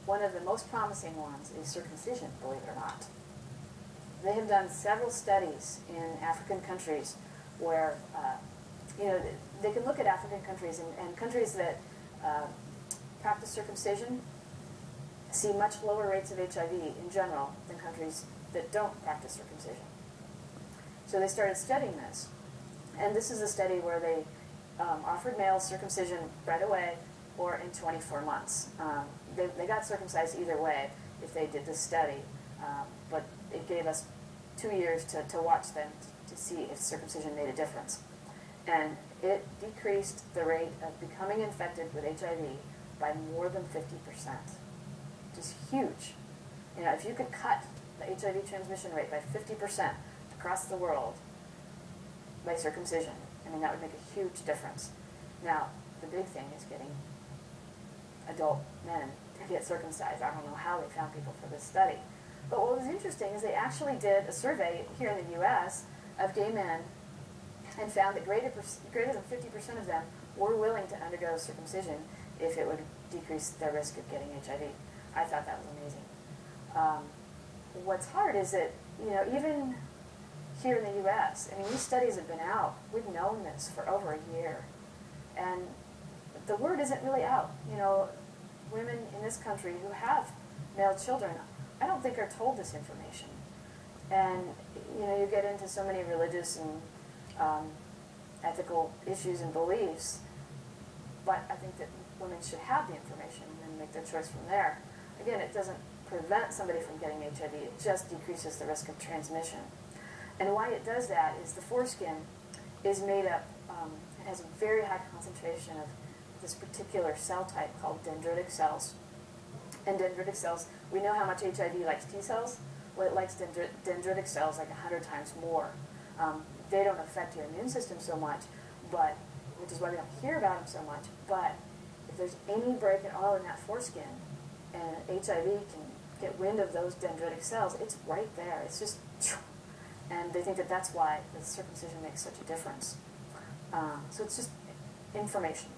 one of the most promising ones is circumcision, believe it or not. They have done several studies in African countries where, they can look at African countries and countries that practice circumcision see much lower rates of HIV in general than countries that don't practice circumcision. So they started studying this. And this is a study where they offered males circumcision right away or in 24 months. They got circumcised either way if they did this study, but it gave us 2 years to watch them to see if circumcision made a difference. And it decreased the rate of becoming infected with HIV by more than 50%, which is huge. If you could cut the HIV transmission rate by 50% across the world by circumcision, that would make a huge difference. Now, the big thing is getting adult men to get circumcised. I don't know how they found people for this study. But what was interesting is they actually did a survey here in the U.S. of gay men and found that greater than 50% of them were willing to undergo circumcision if it would decrease their risk of getting HIV. I thought that was amazing. What's hard is that, even here in the U.S., these studies have been out. We've known this for over a year. And the word isn't really out. Women in this country who have male children, I don't think are told this information. And, you get into so many religious and ethical issues and beliefs, but I think that women should have the information and make their choice from there. Again, it doesn't prevent somebody from getting HIV, it just decreases the risk of transmission. And why it does that is the foreskin is made up, it has a very high concentration of this particular cell type called dendritic cells. And dendritic cells, we know how much HIV likes T cells. Well, it likes dendritic cells like 100 times more. They don't affect your immune system so much, which is why we don't hear about them so much. But if there's any break at all in that foreskin, and HIV can get wind of those dendritic cells, it's right there. It's just, and they think that that's why the circumcision makes such a difference. So it's just information.